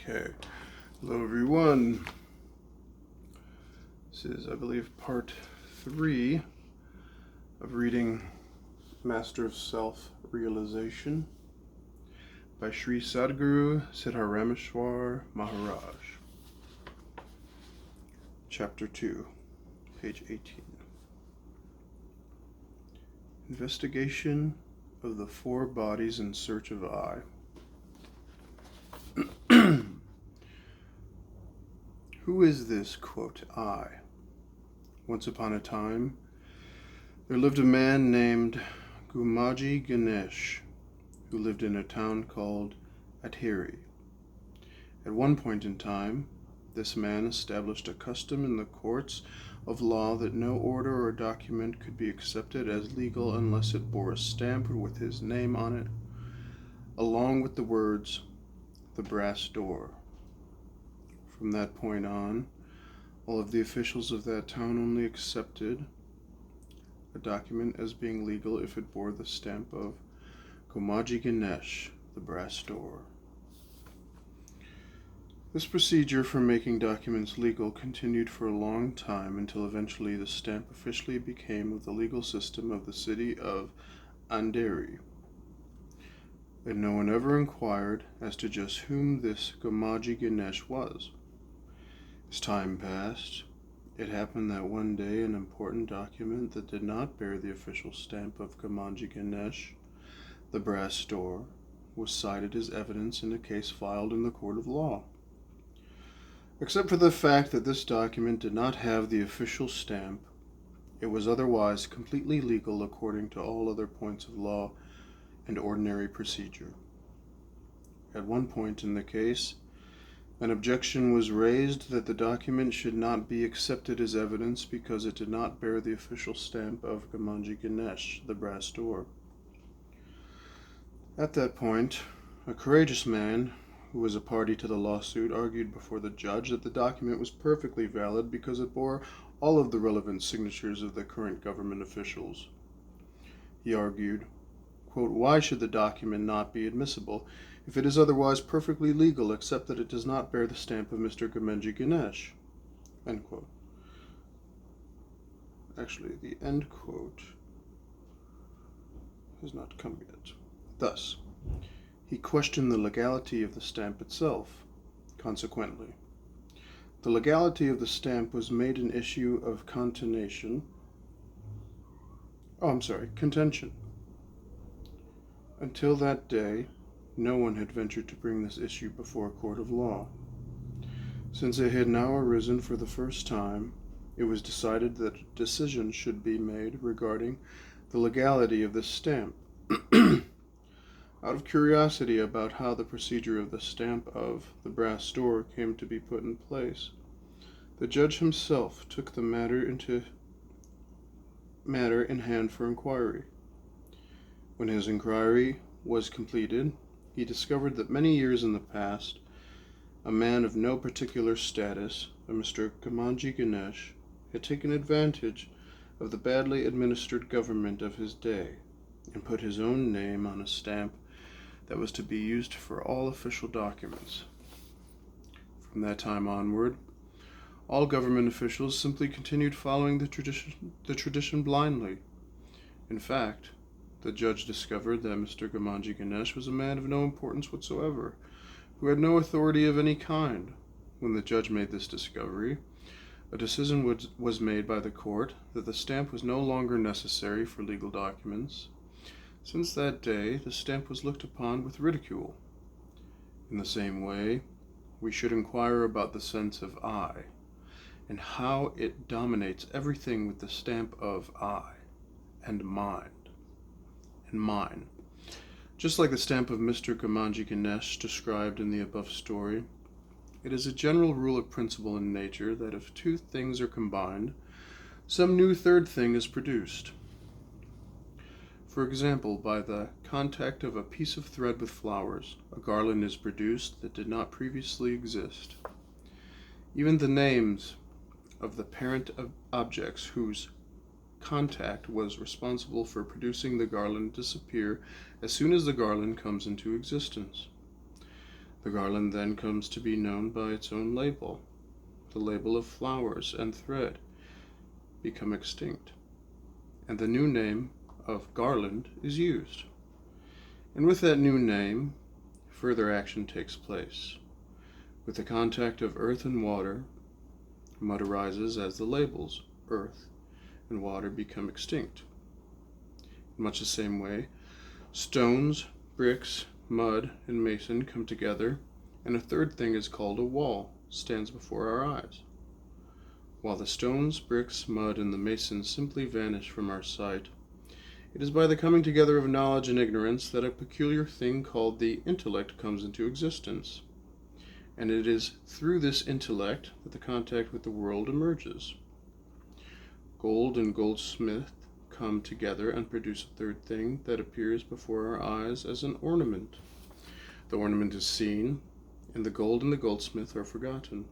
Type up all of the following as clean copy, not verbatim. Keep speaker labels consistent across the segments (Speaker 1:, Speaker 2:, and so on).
Speaker 1: Okay. Hello, everyone. This is, I believe, part 3 of reading Master of Self-Realization by Shri Sadguru Siddharameshwar Maharaj. Chapter 2, page 18. Investigation of the four bodies in search of I. Who is this, quote, I? Once upon a time, there lived a man named Gumaji Ganesh, who lived in a town called Athiri. At one point in time, this man established a custom in the courts of law that no order or document could be accepted as legal unless it bore a stamp with his name on it, along with the words, "The Brass Door." From that point on, all of the officials of that town only accepted a document as being legal if it bore the stamp of Gumaji Ganesh, the Brass Door. This procedure for making documents legal continued for a long time until eventually the stamp officially became of the legal system of the city of Andheri. And no one ever inquired as to just whom this Gumaji Ganesh was. As time passed, it happened that one day an important document that did not bear the official stamp of Gumaji Ganesh, the Brass Door, was cited as evidence in a case filed in the court of law. Except for the fact that this document did not have the official stamp, it was otherwise completely legal according to all other points of law and ordinary procedure. At one point in the case, an objection was raised that the document should not be accepted as evidence because it did not bear the official stamp of Gumaji Ganesh, the Brass Door. At that point, a courageous man who was a party to the lawsuit argued before the judge that the document was perfectly valid because it bore all of the relevant signatures of the current government officials. He argued, quote, "Why should the document not be admissible if it is otherwise perfectly legal except that it does not bear the stamp of Mr. Gumaji Ganesh?" End quote. Actually, the end quote has not come yet. Thus, he questioned the legality of the stamp itself. Consequently, the legality of the stamp was made an issue of contention. Until that day, no one had ventured to bring this issue before a court of law. Since it had now arisen for the first time, it was decided that a decision should be made regarding the legality of this stamp. Out of curiosity about how the procedure of the stamp of the Brass Door came to be put in place, the judge himself took the matter in hand for inquiry. When his inquiry was completed, he discovered that many years in the past, a man of no particular status, a Mr. Gumaji Ganesh, had taken advantage of the badly administered government of his day and put his own name on a stamp that was to be used for all official documents. From that time onward, all government officials simply continued following the tradition blindly. In fact, the judge discovered that Mr. Gumaji Ganesh was a man of no importance whatsoever, who had no authority of any kind. When the judge made this discovery, a decision was made by the court that the stamp was no longer necessary for legal documents. Since that day, the stamp was looked upon with ridicule. In the same way, we should inquire about the sense of I, and how it dominates everything with the stamp of I, and mine. Just like the stamp of Mr. Gumaji Ganesh described in the above story, it is a general rule of principle in nature that if two things are combined, some new third thing is produced. For example, by the contact of a piece of thread with flowers, a garland is produced that did not previously exist. Even the names of the parent objects whose contact was responsible for producing the garland disappear as soon as the garland comes into existence. The garland then comes to be known by its own label. The label of flowers and thread become extinct, and the new name of garland is used. And with that new name, further action takes place. With the contact of earth and water, mud arises as the labels, earth and water, become extinct. In much the same way, stones, bricks, mud, and mason come together, and a third thing is called a wall stands before our eyes. While the stones, bricks, mud, and the mason simply vanish from our sight, it is by the coming together of knowledge and ignorance that a peculiar thing called the intellect comes into existence. And it is through this intellect that the contact with the world emerges. Gold and goldsmith come together and produce a third thing that appears before our eyes as an ornament. The ornament is seen, and the gold and the goldsmith are forgotten.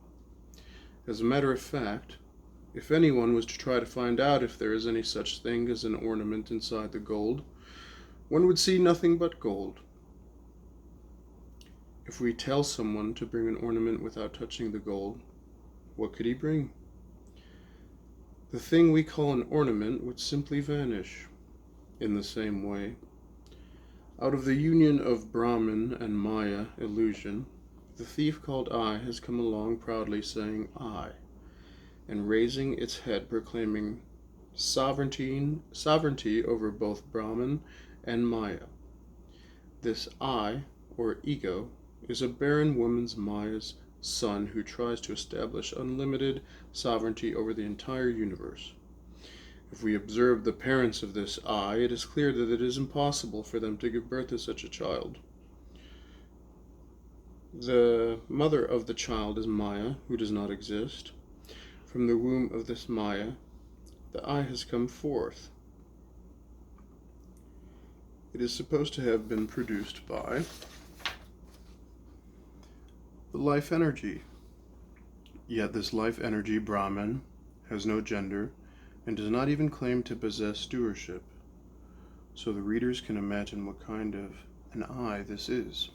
Speaker 1: As a matter of fact, if anyone was to try to find out if there is any such thing as an ornament inside the gold, one would see nothing but gold. If we tell someone to bring an ornament without touching the gold, what could he bring? The thing we call an ornament would simply vanish. In the same way, out of the union of Brahman and Maya illusion, the thief called I has come along proudly saying I, and raising its head proclaiming sovereignty over both Brahman and Maya. This I, or ego, is a barren woman's Maya's son who tries to establish unlimited sovereignty over the entire universe. If we observe the parents of this I, it is clear that it is impossible for them to give birth to such a child. The mother of the child is Maya, who does not exist. From the womb of this Maya, the I has come forth. It is supposed to have been produced by the life energy. Yet this life energy, Brahman, has no gender and does not even claim to possess stewardship. So the readers can imagine what kind of an I this is.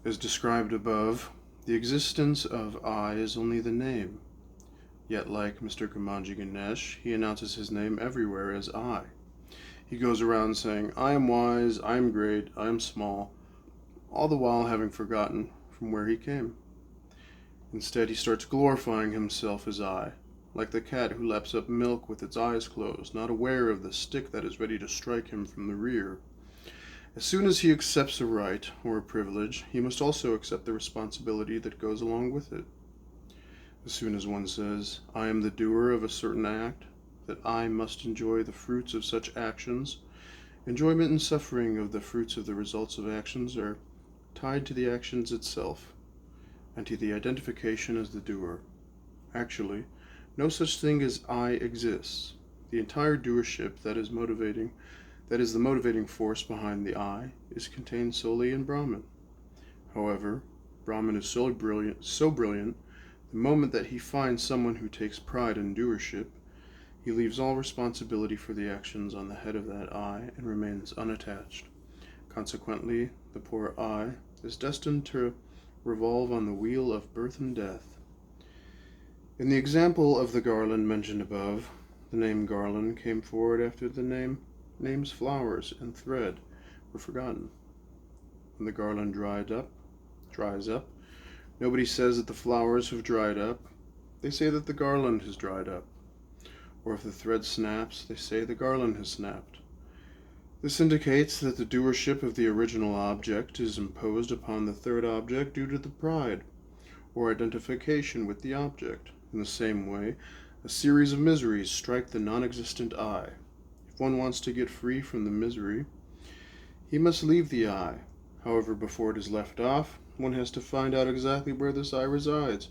Speaker 1: As described above, the existence of I is only the name. Yet like Mr. Kamanji Ganesh, he announces his name everywhere as I. He goes around saying, I am wise, I am great, I am small, all the while having forgotten from where he came. Instead, he starts glorifying himself as I, like the cat who laps up milk with its eyes closed, not aware of the stick that is ready to strike him from the rear. As soon as he accepts a right or a privilege, he must also accept the responsibility that goes along with it. As soon as one says, I am the doer of a certain act, that I must enjoy the fruits of such actions, enjoyment and suffering of the fruits of the results of actions are tied to the actions itself, and to the identification as the doer. Actually, no such thing as I exists. The entire doership that is the motivating force behind the I, is contained solely in Brahman. However, Brahman is so brilliant, the moment that he finds someone who takes pride in doership, he leaves all responsibility for the actions on the head of that I and remains unattached. Consequently, the poor I is destined to revolve on the wheel of birth and death. In the example of the garland mentioned above, the name garland came forward after the names flowers and thread were forgotten. When the garland dries up, nobody says that the flowers have dried up. They say that the garland has dried up. Or if the thread snaps, they say the garland has snapped. This indicates that the doership of the original object is imposed upon the third object due to the pride, or identification with the object. In the same way, a series of miseries strike the non-existent I. If one wants to get free from the misery, he must leave the I. However, before it is left off, one has to find out exactly where this I resides.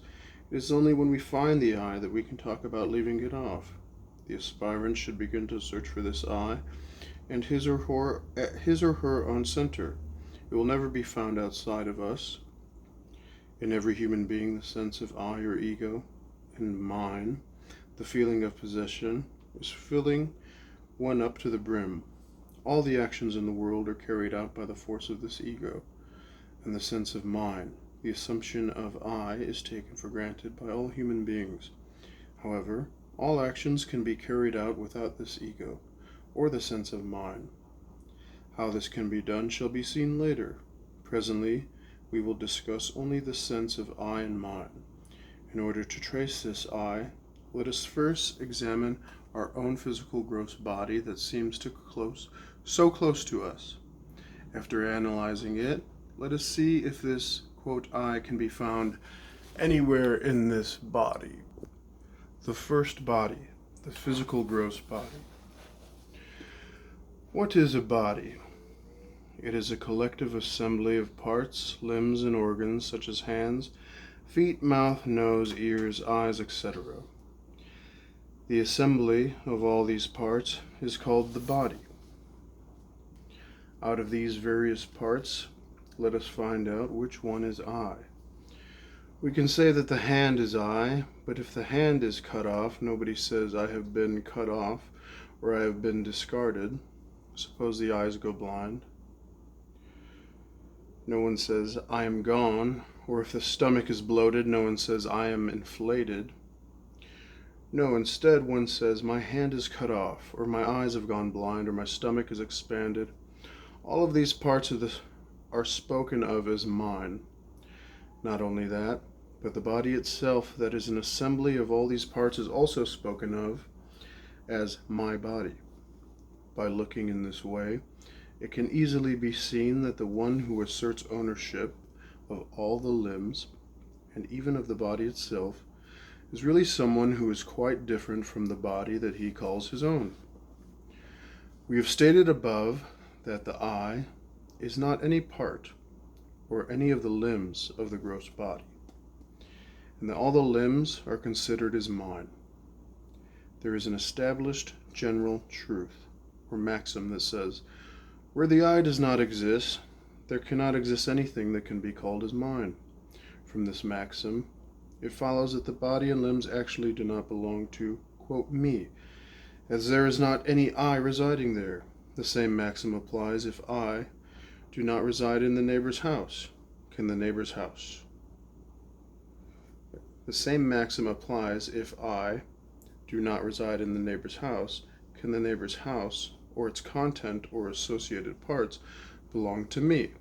Speaker 1: It is only when we find the I that we can talk about leaving it off. The aspirant should begin to search for this I and his or her own center. It will never be found outside of us. In every human being, the sense of I or ego and mine, the feeling of possession, is filling one up to the brim. All the actions in the world are carried out by the force of this ego. and the sense of mine. The assumption of I is taken for granted by all human beings. However, all actions can be carried out without this ego, or the sense of mine. How this can be done shall be seen later. Presently, we will discuss only the sense of I and mine. In order to trace this I, let us first examine our own physical gross body that seems so close to us. After analyzing it, let us see if this, quote, I can be found anywhere in this body. The first body, the physical gross body. What is a body? It is a collective assembly of parts, limbs, and organs such as hands, feet, mouth, nose, ears, eyes, etc. The assembly of all these parts is called the body. Out of these various parts, let us find out which one is I. We can say that the hand is I, but if the hand is cut off, nobody says I have been cut off or I have been discarded. Suppose the eyes go blind. No one says I am gone, or if the stomach is bloated, no one says I am inflated. No, instead one says my hand is cut off, or my eyes have gone blind, or my stomach is expanded. All of these parts are spoken of as mine. Not only that, but the body itself, that is an assembly of all these parts, is also spoken of as my body. By looking in this way, it can easily be seen that the one who asserts ownership of all the limbs, and even of the body itself, is really someone who is quite different from the body that he calls his own. We have stated above that the I is not any part or any of the limbs of the gross body, and that all the limbs are considered as mine. There is an established general truth, or maxim, that says, where the I does not exist, there cannot exist anything that can be called as mine. From this maxim, it follows that the body and limbs actually do not belong to, quote, me, as there is not any I residing there. The same maxim applies if I do not reside in the neighbor's house. Can the neighbor's house? The same maxim applies if I do not reside in the neighbor's house. Can the neighbor's house, or its content or associated parts, belong to me?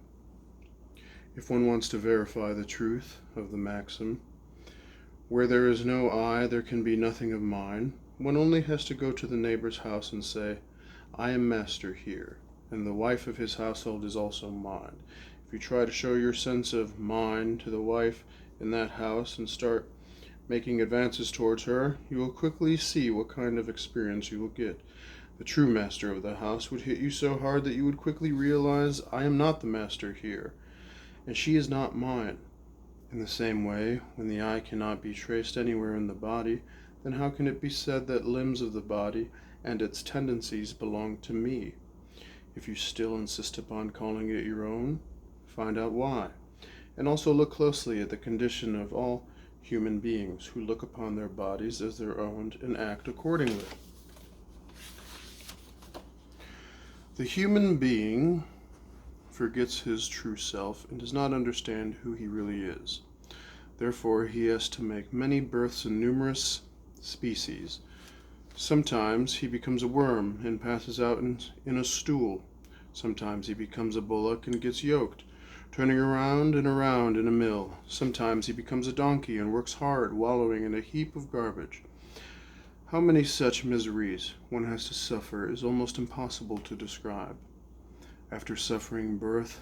Speaker 1: If one wants to verify the truth of the maxim, where there is no I, there can be nothing of mine, one only has to go to the neighbor's house and say, I am master here, and the wife of his household is also mine. If you try to show your sense of mine to the wife in that house and start making advances towards her, you will quickly see what kind of experience you will get. The true master of the house would hit you so hard that you would quickly realize, I am not the master here, and she is not mine. In the same way, when the I cannot be traced anywhere in the body, then how can it be said that limbs of the body and its tendencies belong to me? If you still insist upon calling it your own, find out why, and also look closely at the condition of all human beings who look upon their bodies as their own and act accordingly. The human being forgets his true self and does not understand who he really is. Therefore, he has to make many births in numerous species. Sometimes he becomes a worm and passes out in a stool. Sometimes he becomes a bullock and gets yoked, turning around and around in a mill. Sometimes he becomes a donkey and works hard, wallowing in a heap of garbage. How many such miseries one has to suffer is almost impossible to describe. After suffering birth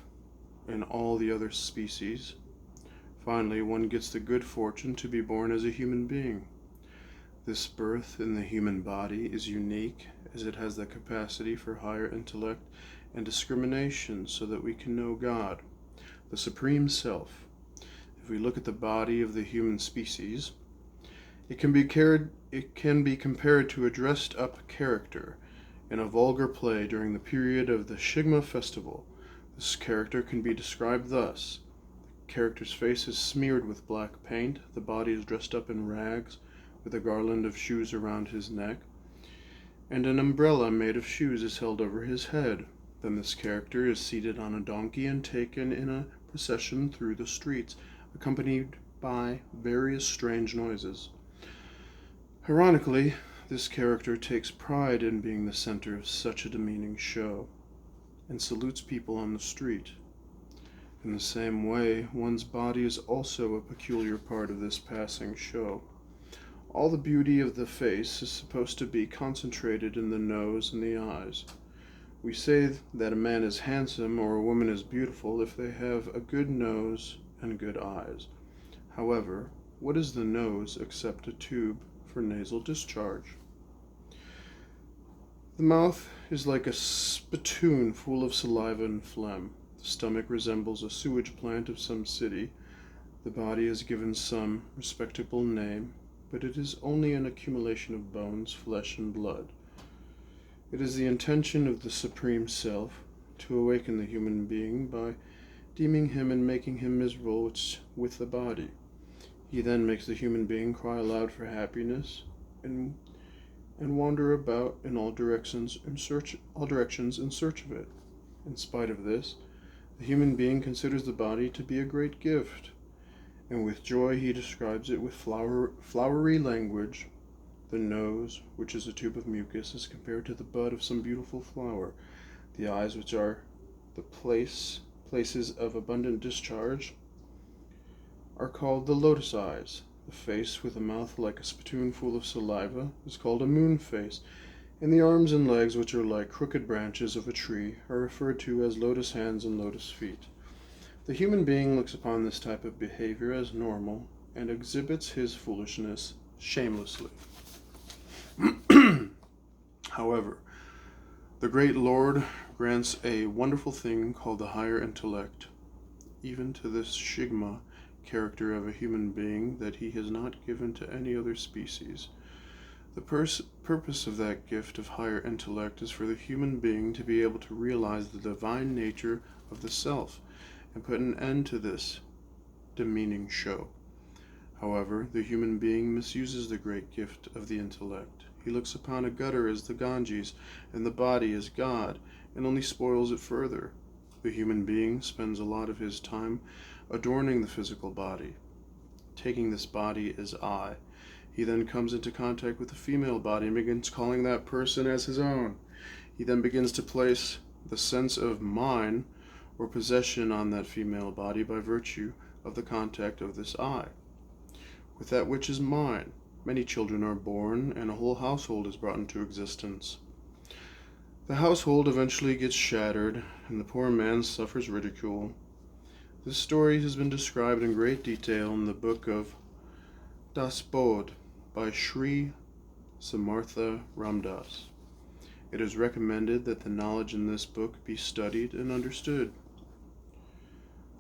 Speaker 1: in all the other species, finally one gets the good fortune to be born as a human being. This birth in the human body is unique, as it has the capacity for higher intellect and discrimination so that we can know God, the Supreme Self. If we look at the body of the human species, it can be compared to a dressed-up character in a vulgar play during the period of the Shigma festival. This character can be described thus. The character's face is smeared with black paint, the body is dressed up in rags, with a garland of shoes around his neck, and an umbrella made of shoes is held over his head. Then this character is seated on a donkey and taken in a procession through the streets, accompanied by various strange noises. Ironically, this character takes pride in being the center of such a demeaning show, and salutes people on the street. In the same way, one's body is also a peculiar part of this passing show. All the beauty of the face is supposed to be concentrated in the nose and the eyes. We say that a man is handsome or a woman is beautiful if they have a good nose and good eyes. However, what is the nose except a tube for nasal discharge? The mouth is like a spittoon full of saliva and phlegm. The stomach resembles a sewage plant of some city. The body is given some respectable name, but it is only an accumulation of bones, flesh, and blood. It is the intention of the Supreme Self to awaken the human being by deeming him and making him miserable with the body. He then makes the human being cry aloud for happiness and wander about in all directions in search of it. In spite of this, the human being considers the body to be a great gift, and with joy he describes it with flowery language. The nose, which is a tube of mucus, is compared to the bud of some beautiful flower. The eyes, which are the places of abundant discharge, are called the lotus eyes. The face, with a mouth like a spittoon full of saliva, is called a moon face, and the arms and legs, which are like crooked branches of a tree, are referred to as lotus hands and lotus feet. The human being looks upon this type of behavior as normal and exhibits his foolishness shamelessly. However, the great Lord grants a wonderful thing called the higher intellect, even to this Shigma character of a human being that he has not given to any other species. The purpose of that gift of higher intellect is for the human being to be able to realize the divine nature of the self and put an end to this demeaning show. However, the human being misuses the great gift of the intellect. He looks upon a gutter as the Ganges and the body as God, and only spoils it further. The human being spends a lot of his time adorning the physical body, taking this body as I. He then comes into contact with the female body and begins calling that person as his own. He then begins to place the sense of mine or possession on that female body by virtue of the contact of this I with that which is mine. Many children are born, and a whole household is brought into existence. The household eventually gets shattered, and the poor man suffers ridicule. This story has been described in great detail in the book of Das Bodh by Shri Samartha Ramdas. It is recommended that the knowledge in this book be studied and understood.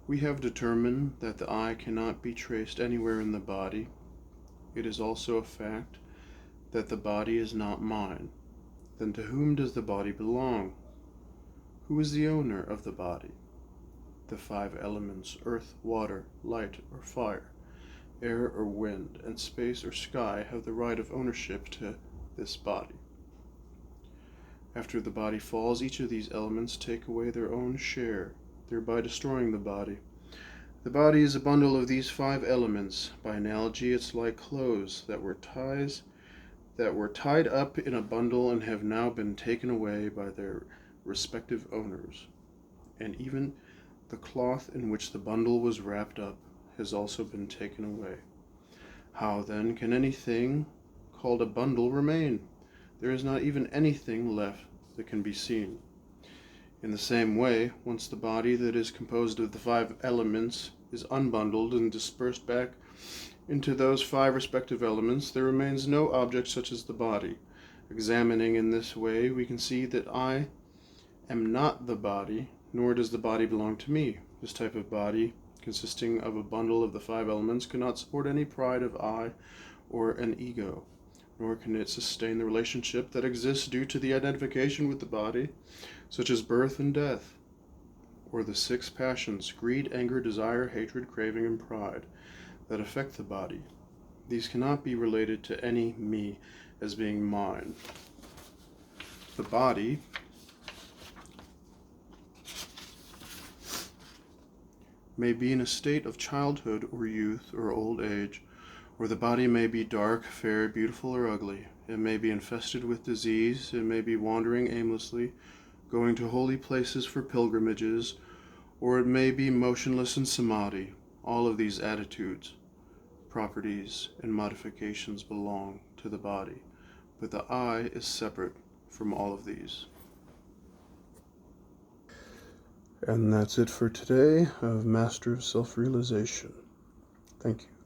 Speaker 1: We have determined that the I cannot be traced anywhere in the body. It is also a fact that the body is not mine. Then to whom does the body belong? Who is the owner of the body? The 5 elements, earth, water, light, or fire, air or wind, and space or sky have the right of ownership to this body. After the body falls, each of these elements take away their own share, thereby destroying the body. The body is a bundle of these 5 elements. By analogy, it's like clothes that were tied up in a bundle and have now been taken away by their respective owners. And even the cloth in which the bundle was wrapped up has also been taken away. How then can anything called a bundle remain? There is not even anything left that can be seen. In the same way, once the body that is composed of the 5 elements is unbundled and dispersed back into those 5 respective elements, there remains no object such as the body. Examining in this way, we can see that I am not the body, nor does the body belong to me. This type of body, consisting of a bundle of the 5 elements, cannot support any pride of I or an ego, nor can it sustain the relationship that exists due to the identification with the body, such as birth and death, or the 6 passions, greed, anger, desire, hatred, craving, and pride, that affect the body. These cannot be related to any me as being mine. The may be in a state of childhood or youth or old age, or the body may be dark, fair, beautiful, or ugly. It may be infested with disease. It may be wandering aimlessly, going to holy places for pilgrimages, or it may be motionless in samadhi. All of these attitudes, properties, and modifications belong to the body, but the I is separate from all of these. And that's it for today of Master of Self-Realization. Thank you.